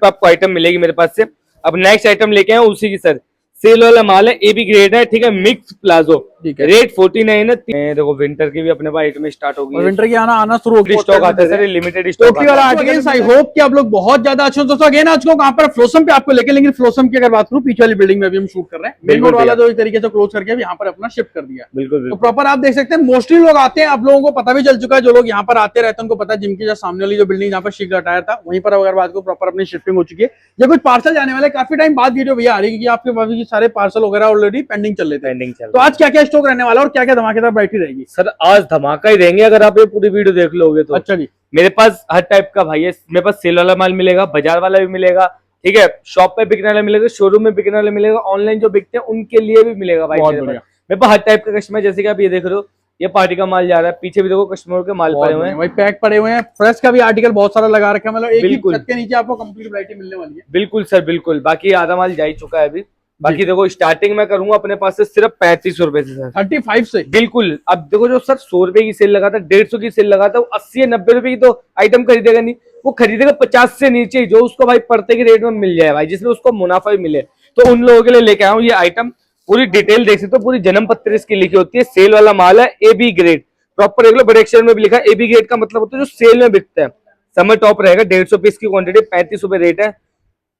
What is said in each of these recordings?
पे आपको आइटम मिलेगी मेरे पास से। अब नेक्स्ट आइटम लेके आए उसी की सर सेल वाला माल है, ए बी ग्रेड है, ठीक है, मिक्स प्लाजो, रेट 49 है। देखो विंटर की भी अपने पास आइटम स्टार्ट हो गई, विंटर की आना शुरू हो गई, स्टॉक आता है सर, लिमिटेड स्टॉक वाला आर्टिकल्स। आई होप कि आप लोग बहुत ज्यादा अच्छे हो। दोस्तों अगेन आज को कहां पर फ्लोसम पे आपको लेके, लेकिन फ्लोसम की अगर बात करूं पीछे वाली बिल्डिंग में अभी हम शूट कर रहे हैं, मेन रोड वाला जो इस तरीके से क्लोज करके यहाँ पर अपना शिफ्ट कर दिया। बिल्कुल तो प्रॉपर आप देख सकते हैं मोस्टली लोग आते हैं, आप लोगों को पता भी चल चुका है, जो लोग यहाँ पर आते रहते हैं उनको पता है जिम की जो सामने वाली जो बिल्डिंग जहाँ पर शीख हटाया था वहीं पर अगर बात को प्रॉपर अपनी शिफ्टिंग हो चुकी है। ये कुछ पार्सल जाने वाले काफी टाइम बाद वीडियो भैया आ रही है क्योंकि आपके पास सारे पार्सल वगैरह ऑलरेडी पेंडिंग चल रहे थे। तो आज क्या क्या स्टॉक रहने वाला और क्या क्या धमाकेदार वैरायटी रहेगी सर? आज धमाका ही देंगे अगर आप ये पूरी वीडियो देख लोगे तो। अच्छा जी, मेरे पास हर टाइप का भाई है, मेरे पास सेल वाला माल मिलेगा, बाजार वाला भी मिलेगा, ठीक है, शॉप पे बिकने वाला मिलेगा, शोरूम में बिकने वाला मिलेगा, ऑनलाइन जो बिकते हैं उनके लिए भी मिलेगा भाई। मेरे पास हर टाइप का कस्टमर, जैसे कि आप ये देख रहे हो, ये पार्टी का माल जा रहा है, पीछे भी देखो कस्टमर के माल पड़े हुए हैं, भाई पैक पड़े हुए हैं, फ्रेश का भी आर्टिकल बहुत सारा लगा रखा है, मतलब एक ही छत के नीचे आपको कंप्लीट वैरायटी मिलने वाली है। बिल्कुल सर बिल्कुल, बाकी आधा माल जा ही चुका है अभी। बाकी देखो स्टार्टिंग में करूंगा अपने पास से सिर्फ 35 रुपए से सर, 35 से। बिल्कुल। अब देखो जो सर 100 रुपए की सेल लगाता है, 150 की सेल लगाता है, वो 80 या 90 रुपए की तो आइटम खरीदेगा नहीं, वो खरीदेगा 50 से नीचे, जो उसको भाई पड़ते के रेट में मिल जाए भाई, जिसमें उसको मुनाफा भी मिले। तो उन लोगों के लिए लेके आया हूँ ये आइटम। पूरी डिटेल देख सकते हो, पूरी जन्म पत्र इसकी लिखी होती है, सेल वाला माल है, ए बी ग्रेड, प्रॉपर एक बड़े अक्षर में भी लिखा है। ए बी ग्रेड का मतलब होता है जो सेल में बिकता है। समर टॉप रहेगा, 150 पीस की क्वांटिटी, 35 रुपए रेट है,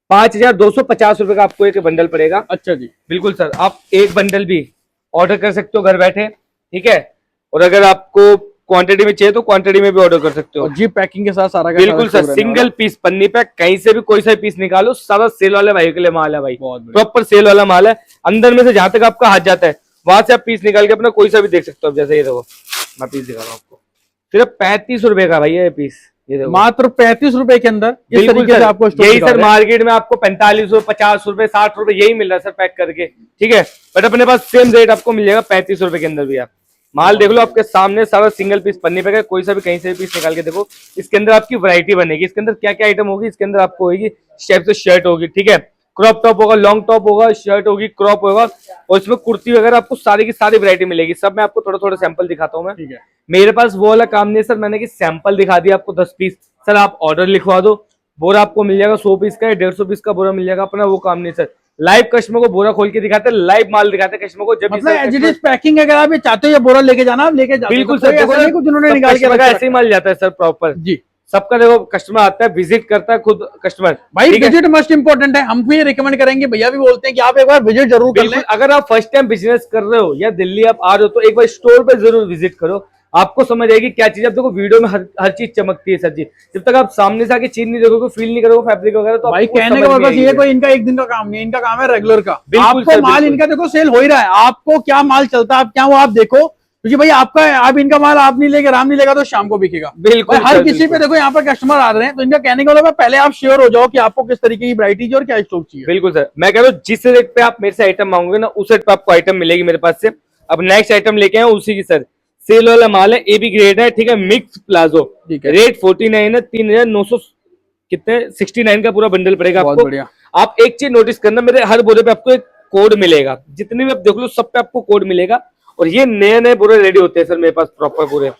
5250 रुपए का आपको एक बंडल पड़ेगा। अच्छा जी, बिल्कुल सर। आप एक बंडल भी ऑर्डर कर सकते हो घर बैठे, ठीक है, और अगर आपको क्वांटिटी में चाहिए तो क्वांटिटी में भी ऑर्डर कर सकते हो जी, पैकिंग के साथ सारा। बिल्कुल सर, सिंगल पीस पन्नी पैक, कहीं से भी कोई सा पीस निकालो, सारा सेल वाले भाई के लिए माल है भाई, प्रॉपर सेल वाला माल है। अंदर में से जहां तक आपका हाथ जाता है वहां से आप पीस निकाल के अपना कोई सा भी देख सकते हो। जैसे ये देखो, मैं पीस दिखा रहा हूँ आपको, सिर्फ 35 रुपए का भाई ये पीस, मात्र 35 रुपए के अंदर इस तरीके से आपको यही सर मार्केट में आपको 45 रुपए, 50 रुपए, 60 रुपए यही मिल रहा है सर पैक करके, ठीक है, बट अपने पास सेम रेट आपको मिल जाएगा 35 रुपए के अंदर भी। आप माल देख लो आपके सामने, सारा सिंगल पीस पन्नी पे, कोई सा भी कहीं से भी पीस निकाल के देखो। इसके अंदर आपकी वैरायटी बनेगी, इसके अंदर क्या क्या आइटम होगी, इसके अंदर आपको होगी शेप से शर्ट होगी, ठीक है, क्रॉप टॉप होगा, लॉन्ग टॉप होगा, शर्ट होगी, क्रॉप होगा, और इसमें कुर्ती वगैरह आपको सारी की सारी वैरायटी मिलेगी। सब मैं आपको थोड़ा थोड़ा सैंपल दिखाता हूँ मैं, ठीक है। मेरे पास वो वाला काम नहीं सर, मैंने कि सैंपल दिखा दिया आपको 10 पीस, सर आप ऑर्डर लिखवा दो, बोरा आपको मिल जाएगा 100 पीस का या 150 पीस का बोरा मिल जाएगा, अपना वो काम नहीं सर। लाइव कस्टमर को बोरा खोल के दिखाते हैं, लाइव माल दिखाते हैं कस्टमर को। जब मतलब पैकिंग अगर आप चाहते हो ये बोरा लेके जाना, आप लेके जाते, बिल्कुल सर, जिन्होंने निकाल के रखा ऐसे ही माल जाता है सर प्रॉपर जी। सबका देखो कस्टमर आता है, विजिट करता है खुद कस्टमर, भाई विजिट मस्ट इंपॉर्टेंट है, हम भी रिकमेंड करेंगे, भैया भी बोलते हैं कि आप एक बार विजिट जरूर कर लें। अगर आप फर्स्ट टाइम बिजनेस कर रहे हो या दिल्ली आप आ रहे हो तो एक बार स्टोर पे जरूर विजिट करो, आपको समझ आएगी क्या चीज। अब देखो वीडियो में हर चीज चमकती है सर जी, जब तक आप सामने से आके चीज नहीं देखोगे, फील नहीं करोगे फैब्रिक वगैरह, तो भाई कहने का मतलब ये कोई इनका एक दिन का काम नहीं है, इनका काम है रेगुलर का। आपको माल इनका देखो सेल हो ही रहा है, आपको क्या माल चलता है आप क्या वो आप देखो, क्योंकि भाई आपका आप इनका माल आप नहीं लेगा, राम नहीं लेगा तो शाम को बिकेगा। बिल्कुल हर किसी पे देखो यहाँ पर कस्टमर आ रहे हैं, तो इनका कहने का मतलब पहले आप श्योर हो जाओ कि आपको किस तरीके की वैरायटी चाहिए और क्या स्टॉक चाहिए। बिल्कुल सर, मैं कह रहा हूँ जिस रेट पे आप मेरे से आइटम मांगोगे ना, उस रेट पे आपको आइटम मिलेगी मेरे पास से। अब नेक्स्ट आइटम लेके आए उसी की सर सेल वाला माल है, ए बी ग्रेड है, ठीक है, मिक्स प्लाजो, रेट 49 है, 3900 कितने 69 का पूरा बंडल पड़ेगा आपको। आप एक चीज नोटिस करना, मेरे हर बोरे पे आपको एक कोड मिलेगा, जितने भी आप देख लो सब पे आपको कोड मिलेगा, और ये नए नए बोरे रेडी होते हैं सर मेरे पास प्रॉपर पूरे।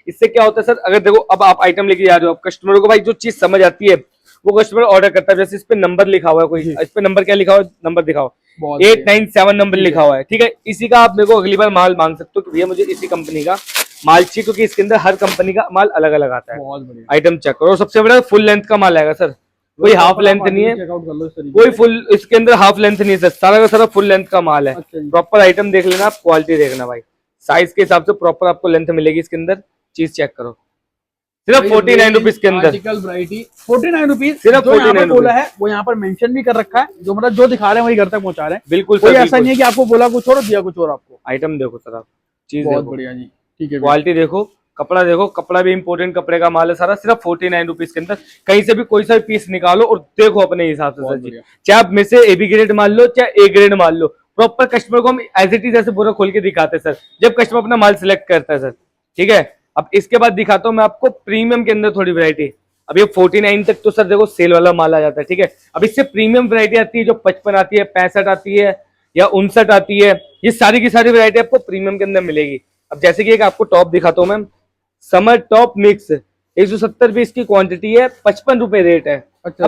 इससे क्या होता है सर, अगर देखो अब आप आइटम लेके जा रहे हो, आप कस्टमर को भाई जो चीज समझ आती है वो कस्टमर ऑर्डर करता है। जैसे इस पे नंबर लिखा हुआ है, कोई इस पे नंबर क्या लिखा हुआ है, नंबर दिखाओ, 897 नंबर लिखा हुआ है, ठीक है, इसी का आप मेरे को अगली बार माल मांग सकते हो कि भैया मुझे इसी कंपनी का माल चाहिए, क्योंकि इसके अंदर हर कंपनी का माल अलग अलग आता है। आइटम चेक करो, सबसे बड़ा फुल लेंथ का माल आएगा सर, कोई हाफ लेंथ नहीं है, कोई फुल इसके अंदर हाफ लेंथ नहीं है सर, सारा का सारा फुल लेंथ का माल है। प्रॉपर आइटम देख लेना आप, क्वालिटी देखना भाई, साइज के हिसाब से प्रॉपर आपको लेंथ मिलेगी इसके अंदर, चीज चेक करो। सिर्फ 49 रुपीज के अंदर आर्टिकल वैरायटी 49 रुपीज, सिर्फ 49 बोला है वो यहाँ पर मेंशन भी कर रखा है, जो मतलब जो दिखा रहे हैं वही घर तक पहुंचा रहे हैं। बिल्कुल कोई ऐसा नहीं है कि आपको बोला कुछ और दिया कुछ और। आपको आइटम देखो सर, आप चीज बहुत बढ़िया जी, ठीक है, क्वालिटी देखो, कपड़ा देखो, कपड़ा भी इंपोर्टेंट कपड़े का माल है सारा, सिर्फ 49 रुपीज के अंदर। कहीं से भी कोई सा पीस निकालो और देखो अपने हिसाब से सर जी, चाहे आप में से ए बी ग्रेड मान लो चाहे ए ग्रेड मान लो, प्रॉपर कस्टमर को हम एज इट इज ऐसे पूरा खोल के दिखाते हैं सर, जब कस्टमर अपना माल सिलेक्ट करता है सर, ठीक है। अब इसके बाद दिखाता हूँ मैं आपको प्रीमियम के अंदर थोड़ी वैरायटी। अब ये 49 तक तो सर देखो सेल वाला माल आ जाता है, ठीक है। अब इससे प्रीमियम वैरायटी आती है जो 55 आती है, 65 आती है या 59 आती है, ये सारी की सारी वैरायटी आपको प्रीमियम के अंदर मिलेगी। अब जैसे कि एक आपको टॉप दिखाता हूँ मैं, समर टॉप मिक्स 170 पीस की क्वांटिटी है, 55 रुपए रेट है। अच्छा,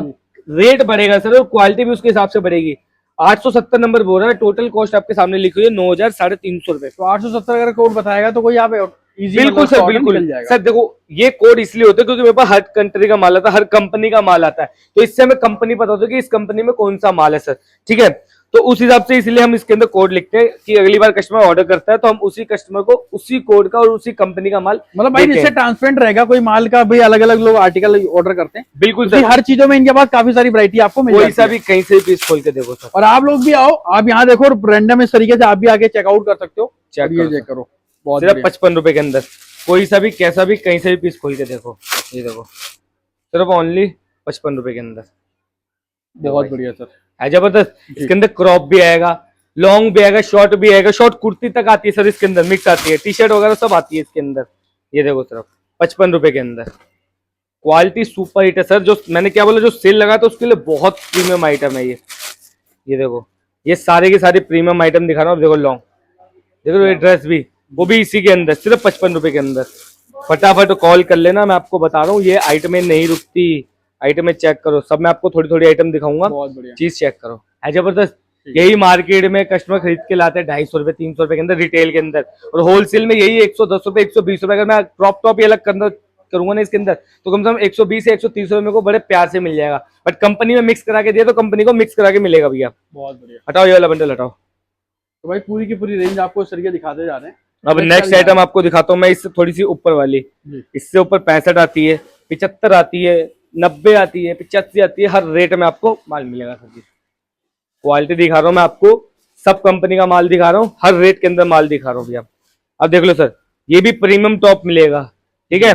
रेट बढ़ेगा सर और क्वालिटी भी उसके हिसाब से बढ़ेगी। 870 नंबर बोल रहा है, टोटल कॉस्ट आपके सामने लिखी हुई है 9,350 रुपए। तो 870 अगर कोड बताएगा तो कोई यहाँ पे इजी बिल्कुल सर बिल्कुल सर, देखो ये कोड इसलिए होता है क्योंकि मेरे पास हर कंट्री का माल आता है, हर कंपनी का माल आता है, तो इससे हमें कंपनी पता होता है कि इस कंपनी में कौन सा माल है सर, ठीक है। तो उस हिसाब से इसलिए हम इसके अंदर कोड लिखते हैं कि अगली बार कस्टमर ऑर्डर करता है तो हम उसी कस्टमर को उसी कोड का और उसी कंपनी का माल मतलब भाई इससे ट्रांसपेरेंट रहेगा, कोई माल का भाई अलग अलग लोग आर्टिकल ऑर्डर करते हैं। बिल्कुल सर, हर चीजों में इनके पास काफी सारी वैरायटी आपको मिल जाती है। भी कहीं से भी पीस खोल के देखो सर, और आप लोग भी आओ, आप यहाँ देखो रैंडम इस तरीके से आप भी आके चेकआउट कर सकते हो। चेक करो बहुत सिर्फ 55 रुपए के अंदर कोई सा भी कैसा भी कहीं से भी पीस खोल के देखो, ये देखो सिर्फ ओनली 55 रुपए के अंदर, बहुत बढ़िया सर है जबरदस्त। इसके अंदर क्रॉप भी आएगा, लॉन्ग भी आएगा, शॉर्ट भी आएगा, शॉर्ट कुर्ती तक आती है सर, इसके अंदर मिक्स आती है, टी शर्ट वगैरह सब आती है इसके अंदर। ये देखो सिर्फ 55 रुपए के अंदर, क्वालिटी सुपर हिट है सर। जो मैंने क्या बोला, जो सेल लगा था उसके लिए बहुत प्रीमियम आइटम है ये देखो, ये सारे के सारे प्रीमियम आइटम दिखा रहा हूँ। देखो लॉन्ग, देखो ये ड्रेस भी, वो भी इसी के अंदर सिर्फ 55 रुपए के अंदर। फटाफट कॉल कर लेना, मैं आपको बता रहा हूँ ये आइटमें नहीं रुकती, आइटमें चेक करो सब, मैं आपको थोड़ी थोड़ी आइटम दिखाऊंगा, चीज चेक करो, है जबरदस्त। यही मार्केट में कस्टमर खरीद के लाते हैं 250 रुपए 300 रुपए के अंदर रिटेल के अंदर, और होलसेल में यही 110 रुपए 120 रुपए। अगर मैं क्रॉप टॉप ही अलग करूंगा ना इसके अंदर तो कम से कम 120 से 130 रुपए मेरे को बड़े प्यार से मिल जाएगा, बट कंपनी में मिक्स करा के दिया तो कंपनी को मिक्स करा के मिलेगा भैया। बहुत बढ़िया, हटाओ ये वाला बंडल हटाओ। तो भाई पूरी की पूरी रेंज आपको इस तरीके दिखाते जा रहे हैं। अब नेक्स्ट आइटम आपको दिखाता हूँ मैं, इससे थोड़ी सी ऊपर वाली, इससे ऊपर 65 आती है, 75 आती है, 90 आती है, 85 आती है, हर रेट में आपको माल मिलेगा सर जी। क्वालिटी दिखा रहा हूँ मैं आपको, सब कंपनी का माल दिखा रहा हूँ, हर रेट के अंदर माल दिखा रहा हूँ भैया। अब देख लो सर, ये भी प्रीमियम टॉप मिलेगा, ठीक है,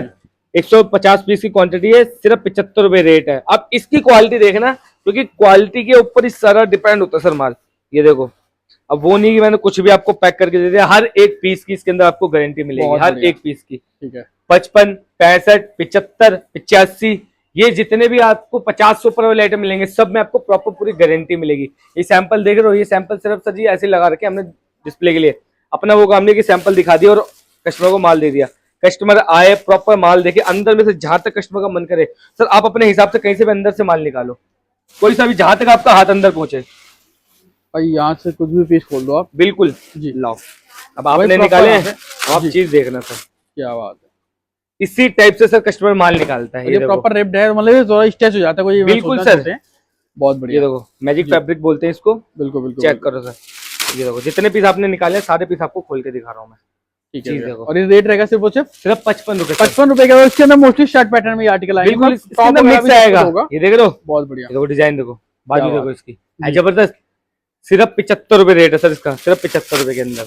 150 पीस की क्वांटिटी है, सिर्फ 75 रुपए रेट है। अब इसकी क्वालिटी देखना, क्योंकि क्वालिटी के ऊपर ही सारा डिपेंड होता है सर माल। ये देखो, अब वो नहीं कि मैंने कुछ भी आपको पैक करके दे दिया, हर एक पीस की इसके अंदर आपको गारंटी मिलेगी, हर एक पीस की, ठीक है। 55, 65, 75, 85, ये जितने भी आपको 50 से ऊपर वाले आइटम मिलेंगे सब में आपको प्रॉपर पूरी गारंटी मिलेगी। ये सैंपल देख रहे हो, ये सैंपल सिर्फ सर जी ऐसे लगा रखे हमने डिस्प्ले के लिए, अपना वो काम नहीं कि सैंपल दिखा दिया और कस्टमर को माल दे दिया। कस्टमर आए, प्रॉपर माल देखे, अंदर में से जहां तक कस्टमर का मन करे सर, आप अपने हिसाब से कहीं से भी अंदर से माल निकालो, कोई सा भी जहां तक आपका हाथ अंदर पहुंचे भाई, यहाँ से कुछ भी पीस खोल दो आप। बिल्कुल जी, लाओ। अब आपने निकाले हैं, आप चीज देखना सर, क्या बात है। इसी टाइप से सर कस्टमर माल निकालता है। ये प्रॉपर रिप्ड है, मतलब थोड़ा स्ट्रेच हो जाता है कोई। बिल्कुल सर, बहुत बढ़िया। ये देखो मैजिक फैब्रिक बोलते हैं इसको। बिल्कुल बिल्कुल, चेक करो सर, ये देखो जितने पीस आपने निकाले सारे पीस आपको खोल के दिखा रहा हूँ मैं। ठीक है, देखो। और ये रेट रहेगा सिर्फ 55 रुपए। 55 रुपए का। इसके अंदर मोस्टली शर्ट पैटर्न में आर्टिकल आएगा, बिल्कुल इसके अंदर मिक्स आएगा। ये देख लो, बहुत बढ़िया, देखो डिजाइन देखो, बाजू देखो इसकी, जबरदस्त। सिर्फ 75 रुपए रेट है सर इसका, सिर्फ 75 रुपए के अंदर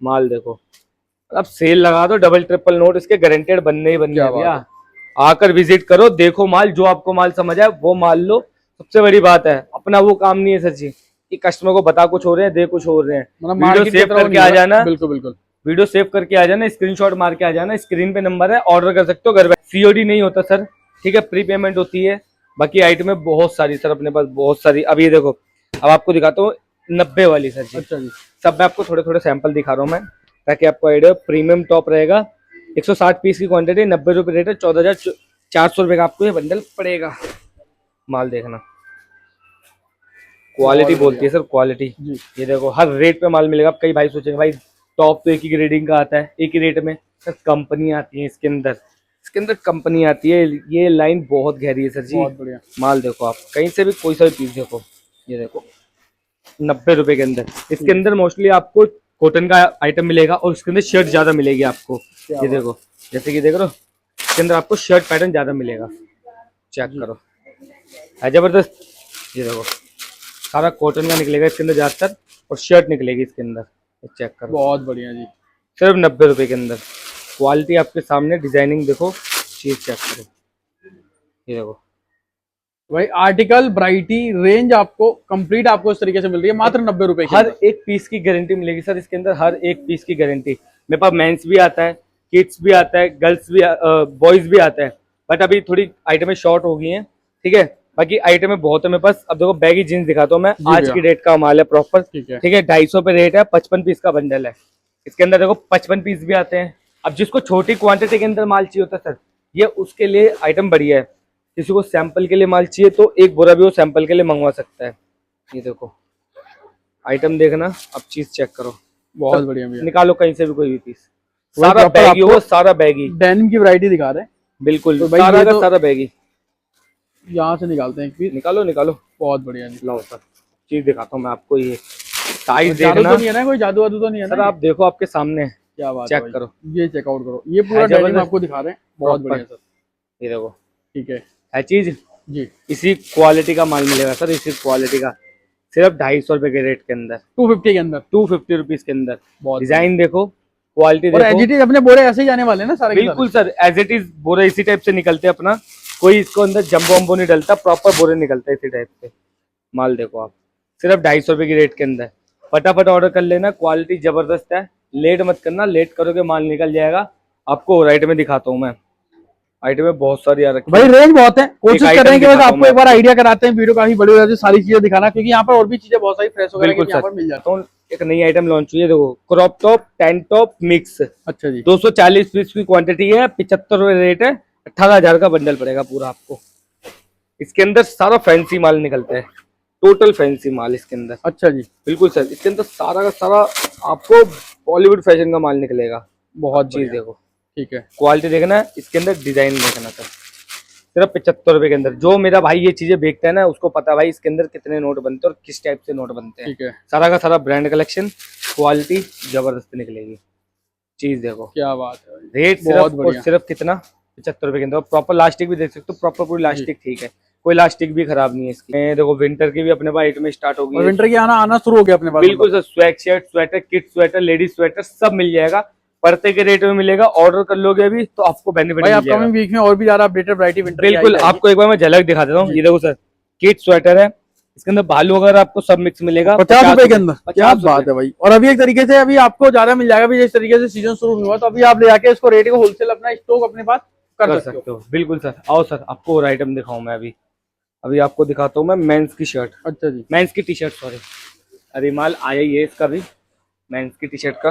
माल देखो। अब सेल लगा दो, डबल ट्रिपल नोट इसके गारंटेड बनने ही बनने भैया। आकर विजिट करो, देखो माल, जो आपको माल समझ आए वो माल लो। सबसे बड़ी बात है, अपना वो काम नहीं है सर जी कि कस्टमर को बता कुछ हो रहे हैं दे कुछ हो रहे हैं। वीडियो सेव करके आ जाना, बिल्कुल बिल्कुल, वीडियो सेव करके आ जाना, स्क्रीनशॉट मार के आ जाना, स्क्रीन पे नंबर है, ऑर्डर कर सकते हो घर पे। सीओडी नहीं होता सर, ठीक है, प्री पेमेंट होती है। बाकी आइटमें बहुत सारी सर अपने पास, बहुत सारी। अब ये देखो, अब आपको दिखाता हूँ 90 वाली सर जी। अच्छा जी, सब मैं आपको थोड़े थोड़े सैंपल दिखा रहा हूँ मैं, ताकि आपको आइडिया। प्रीमियम टॉप रहेगा, 160 पीस की क्वांटिटी, 90 रुपए रेट है, 14,400 रुपए का आपको ये बंडल पड़ेगा। माल देखना, क्वालिटी बोलती है सर, क्वालिटी। ये देखो हर रेट पे माल मिलेगा। अब कई भाई सोचेंगे भाई टॉप तो एक ही ग्रेडिंग का आता है, एक ही रेट में। सर कंपनी आती है इसके अंदर कंपनी आती है। ये लाइन बहुत गहरी है सर जी। बहुत बढ़िया माल देखो, आप कहीं से भी कोई सा भी पीस देखो, ये देखो 90 रुपए के अंदर। इसके अंदर मोस्टली आपको कॉटन का आइटम मिलेगा और इसके अंदर शर्ट ज्यादा मिलेगी आपको। ये देखो, जैसे कि देख रहे हो, इसके अंदर आपको शर्ट पैटर्न ज्यादा मिलेगा। चेक करो, है जबरदस्त। ये देखो सारा कॉटन का निकलेगा इसके अंदर ज्यादातर, और शर्ट निकलेगी इसके अंदर। चेक करो, बहुत बढ़िया जी, सिर्फ 90 रुपए के अंदर। क्वालिटी आपके सामने, डिजाइनिंग देखो, चीज चेक करो। ये देखो भाई, आर्टिकल वैरायटी रेंज आपको कंप्लीट आपको इस तरीके से मिल रही है मात्र 90 रुपए की। हर एक पीस की गारंटी मिलेगी सर इसके अंदर, हर एक पीस की गारंटी। मेरे पास मेंस भी आता है, किड्स भी आता है, गर्ल्स भी, बॉयज भी आता है, बट अभी थोड़ी आइटमें शॉर्ट हो गई हैं, ठीक है। बाकी आइटमें बहुत है मेरे पास। अब देखो बैगी जींस दिखाता हूँ मैं, आज की डेट का माल है प्रॉपर, ठीक है। 250 पे रेट है, 55 पीस का बंडल है। इसके अंदर देखो 55 पीस भी आते हैं। अब जिसको छोटी क्वांटिटी के अंदर माल चाहिए होता है सर, ये उसके लिए आइटम बढ़िया है। किसी को सैंपल के लिए माल चाहिए तो एक बोरा भी वो सैंपल के लिए मंगवा सकता है। ये देखो आइटम देखना, अब चीज चेक करो, बहुत बढ़िया भैया। निकालो कहीं से भी कोई भी पीस, वही सारा proper बैगी आपको हो, सारा बैगी, डेनिम की वैरायटी दिखा रहे हैं। बिल्कुल तो भाई सारा ये का तो सारा बैगी। यहाँ से निकालते हैं एक पीस, निकालो निकालो, बहुत बढ़िया जी। लो सर चीज दिखाता हूँ मैं आपको, ये साइज जादू देखना तो नहीं है ना, कोई जादू वादू तो नहीं है सर, ना? आप देखो आपके सामने है, क्या बात है चेक भाई। करो, ये चेकआउट करो, ये पूरा है डेनिम जबरदस्त, आपको दिखा रहे हैं, बहुत proper। बढ़िया सर। ये देखो ठीक है चीज, जी। इसी क्वालिटी का माल मिलेगा सर, इसी क्वालिटी का, सिर्फ 250 रुपए के रेट के अंदर, 250 के अंदर, 250 रुपीज के अंदर। बहुत डिजाइन देखो, क्वालिटी और देखो, एजिटी अपने बोरे ऐसे ही जाने वाले हैं ना सारे के बिल्कुल सर एज इट इज बोरे इसी टाइप से निकलते हैं अपना, कोई इसको अंदर जम्बो वम्बो नहीं डलता, प्रॉपर बोरे निकलता है इसी टाइप से। माल देखो आप, सिर्फ 250 रुपए की रेट के अंदर, फटाफट ऑर्डर कर लेना, क्वालिटी जबरदस्त है, लेट मत करना, लेट करोगे माल निकल जाएगा। आपको और आइटम में दिखाता हूँ मैं, आइटम में बहुत सारी आ रखी भाई, रेंज बहुत है। कोशिश एक कर रहे हैं कि item बस दिखाता आपको हूँ एक बार आइडिया कराते हैं, वीडियो काफी बड़ी हो जाती है, सारी चीजें दिखाना, क्योंकि यहाँ पर और भी चीजें बहुत सारी फ्रेश वगैरह की बिल्कुल यहाँ सर। पर मिल जाती तो एक नई आइटम लॉन्च हुई है, देखो crop top tank top mix, है। अच्छा जी, 240 पीस की क्वांटिटी है, 75 रुपए रेट है, 18,000 का बंडल पड़ेगा पूरा आपको। इसके अंदर सारा फैंसी माल निकलता है, टोटल फैंसी माल इसके अंदर, अच्छा जी, बिल्कुल सर, इसके अंदर सारा का सारा आपको बॉलीवुड फैशन का माल निकलेगा। बहुत चीज बढ़िया। देखो, ठीक है, क्वालिटी देखना है, इसके अंदर डिजाइन देखना सर, सिर्फ 75 रुपए के अंदर। जो मेरा भाई ये चीजें बेचता है ना, उसको पता है भाई इसके अंदर कितने नोट बनते हैं और किस टाइप से नोट बनते हैं। ठीक है, सारा का सारा ब्रांड कलेक्शन, क्वालिटी जबरदस्त निकलेगी। चीज देखो, क्या बात है भाई। रेट बहुत सिर्फ और बढ़िया। सिर्फ कितना, 75 रुपए के अंदर। प्रॉपर लास्टिक भी देख सकते हो, प्रॉपर पूरी लास्टिक ठीक है, कोई लास्टिक भी खराब नहीं है इसकी। देखो विंटर की भी अपने पास आइटम स्टार्ट हो गई और है। विंटर की आना शुरू हो गया अपने पास, बिल्कुल sir, swag shirt, sweater, kid sweater, ladies sweater सब मिल जाएगा, पर्दे के रेट में मिलेगा। ऑर्डर कर लोगे अभी तो आपको बेनिफिट भाई मिल अपकमिंग जाएगा। वीक में और भी ज्यादा अपडेटेड वैरायटी विंटर बिल्कुल, आपको एक बार मैं झलक दिखा देता हूँ। ये देखो सर, किड स्वेटर है, इसके अंदर भालू वगैरह आपको सब मिक्स मिलेगा, 50 रुपए के अंदर, 50 क्या रुपए। बात है भाई। और अभी एक तरीके से अभी आपको ज्यादा मिल जाएगा, अभी जिस तरीके से सीजन शुरू हुआ, तो अभी आप ले जाके इसको रेट को होलसेल अपना स्टॉक अपने पास कर सकते हो। बिल्कुल सर, आओ सर आपको और आइटम दिखाऊं मैं अभी। अभी आपको दिखाता हूँ मैं मेंस की शर्ट, अच्छा जी, मेंस की टी शर्ट, सॉरी, अरे माल आया ही है इसका भी, मेंस की टी शर्ट का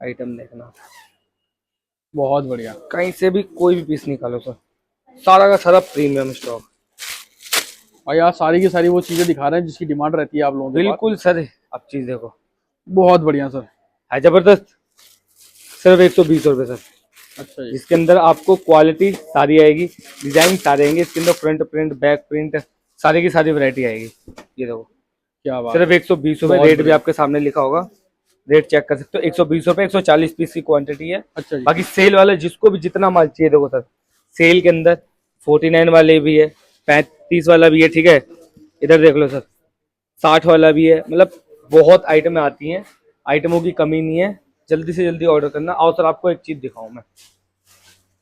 आइटम देखना, बहुत बढ़िया। कहीं से भी कोई भी पीस निकालो सर, सारा का सारा प्रीमियम स्टॉक। भाई आप सारी की सारी वो चीजें दिखा रहे हैं जिसकी डिमांड रहती है आप लोगों के पास। बिल्कुल सर, आप चीज देखो, बहुत बढ़िया सर, है जबरदस्त, सिर्फ 120 रुपए सर। अच्छा जी, जिसके अंदर आपको क्वालिटी सारी आएगी, डिजाइन सारे आएंगे इसके अंदर, फ्रंट प्रिंट, बैक प्रिंट, सारी की सारी वैरायटी आएगी। ये देखो क्या बात सिर्फ 120 रुपए, बहुत रेट भी बढ़िया। आपके सामने लिखा होगा, रेट चेक कर सकते हो। 120 रुपए, 140 पीस की क्वांटिटी है। अच्छा जी, बाकी सेल वाले जिसको भी जितना माल चाहिए, देखो सर सेल के अंदर 49 वाले भी है, 35 वाला भी है, ठीक है, इधर देख लो सर 60 वाला भी है, मतलब बहुत आइटमें आती हैं, आइटमों की कमी नहीं है, जल्दी से जल्दी ऑर्डर करना। और सर आपको एक चीज दिखाऊं मैं,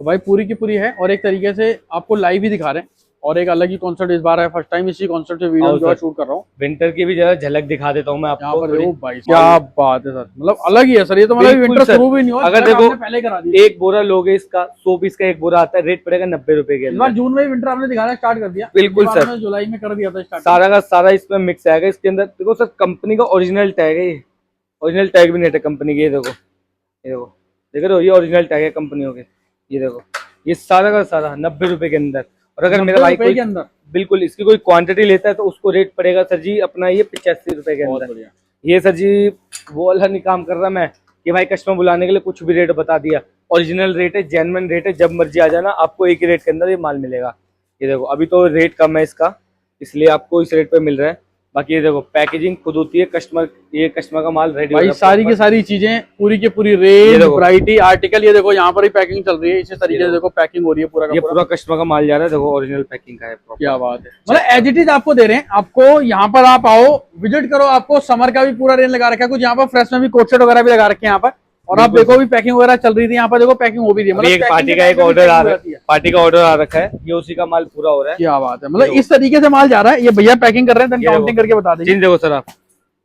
तो भाई पूरी की पूरी है, और एक तरीके से आपको लाइव ही दिखा रहे हैं, और एक अलग ही कॉन्सेप्ट इस बार है, फर्स्ट टाइम इसी कॉन्सेप्ट से वीडियो जो है शूट कर रहा हूँ। विंटर की भी जरा झलक दिखा देता हूँ मैं यहाँ आपको पर थोड़ी। देखो भाई, क्या बात है सर, मतलब अलग ही है सर, ये तो मतलब बिल्कुल विंटर सर। शुरू भी नहीं हुआ, अगर झलक देखो आपने पहले करा दी। एक बोरा लोगे इसका, 100 पीस का एक बोरा आता है, रेट पड़ेगा 90 रुपए के इस बार अंदर। जून में ही विंटर आपने दिखाना स्टार्ट कर दिया। बिल्कुल इस बार सर। आपने जुलाई में कर दिया था स्टार्ट। सारा का सारा इसमें मिक्स आएगा इसके अंदर। देखो सर कंपनी का ओरिजिनल टैग है, ये ओरिजिनल टैग भी नहीं है कंपनी की। ये देखो, ये देखो, देख रहे हो, ये ओरिजिनल टैग है कंपनियों के। ये देखो, ये सारा का सारा 90 रुपए के अंदर। और अगर मेरा भाई कोई के अंदर बिल्कुल इसकी कोई क्वांटिटी लेता है तो उसको रेट पड़ेगा सर जी अपना ये 85 रुपए के बहुत अंदर। बढ़िया। ये सर जी वो वाला नहीं काम कर रहा मैं कि भाई कस्टमर बुलाने के लिए कुछ भी रेट बता दिया। ओरिजिनल रेट है, जेन्युइन रेट है, जब मर्जी आ जाना, आपको एक ही रेट के अंदर ये माल मिलेगा। ये देखो अभी तो रेट कम है इसका, इसलिए आपको इस रेट पे मिल रहा है। बाकी ये देखो पैकेजिंग खुद होती है, ये कस्टमर का माल रेडी भाई सारी की सारी चीजें पूरी की पूरी ये रेंज, देखो। वैरायटी, आर्टिकल, ये देखो यहाँ पर ही पैकिंग चल रही है, इसी तरीके से देखो पैकिंग हो रही है पूरा का ये पूरा। पूरा कस्टमर का माल जा रहा है, देखो ओरिजिनल पैकिंग का है proper। क्या बात है, मतलब एज इट इज आपको दे रहे हैं। आपको यहाँ पर आप आओ, विजिट करो, आपको समर का भी पूरा रेंज लगा रखा है, कुछ यहाँ पर फ्रेश में भी कोट सेट वगैरह भी लगा रखे हैं यहाँ पर। और आप देखो भी पैकिंग वगैरह चल रही थी यहाँ पर, देखो पैकिंग हो भी रही है। अभी एक packing पार्टी के का time एक पे भी ऑर्डर packing आ हो रहा जाती है, पार्टी का ऑर्डर आ रखा है, ये उसी का माल पूरा हो रहा है। क्या बात है, मतलब इस तरीके से माल जा रहा है। ये भैया पैकिंग कर रहे हैं, ये काउंटिंग करके बता देंगे। चीज देखो सर आप,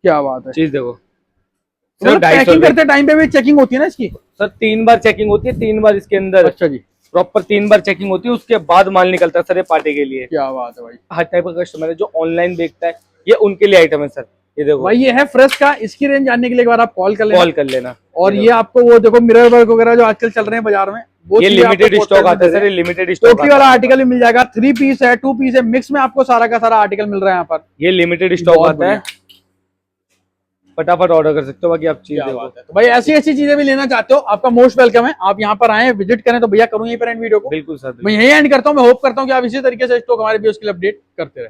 क्या बात है, चीज देखो मतलब सिर्फ 250 पैकिंग रुपए। करते टाइम पे भी चेकिंग होती है ना इसकी? सर 3 बार चेकिंग होती है, 3 बार इसके अंदर अच्छा जी, प्रॉपर 3 बार चेकिंग होती है, उसके बाद माल निकलता है सर ये पार्टी के लिए। क्या बात है भाई। हर टाइप का कस्टमर है जो ऑनलाइन देखता है, ये उनके लिए आइटम है सर। ये देखो भाई ये है फ्रेश का, इसकी रेंज जानने के लिए एक बार आप कॉल कर लेना। कॉल कर लेना। और ये आपको वो देखो मिरर वर्क वगैरह जो आजकल चल रहे हैं बाजार में, वो ये चीज़ें आपको लिमिटेड पोस्टर स्टॉक में आता है दे सर, रहे ये हैं। लिमिटेड स्टॉक टोटली वाला आर्टिकल भी मिल जाएगा, 3 पीस है, 2 पीस है, मिक्स में आपको सारा का सारा आर्टिकल मिल रहा है यहाँ पर। ये लिमिटेड स्टॉक बहुत आता है, फटाफट ऑर्डर कर सकते हो। बाकी आप चीज क्या देखो। बात है। तो भाई ऐसी ऐसी चीजें भी लेना चाहते हो, आपका मोस्ट वेलकम है, आप यहाँ पर आए विजिट करें। तो भैया करूँ यहीं पर एंड वीडियो को, बिल्कुल सर, मैं यही एंड करता हूँ। मैं होप करता हूँ कि आप इसी तरीके से स्टॉक हमारे व्यूअर्स के लिए अपडेट करते रहे।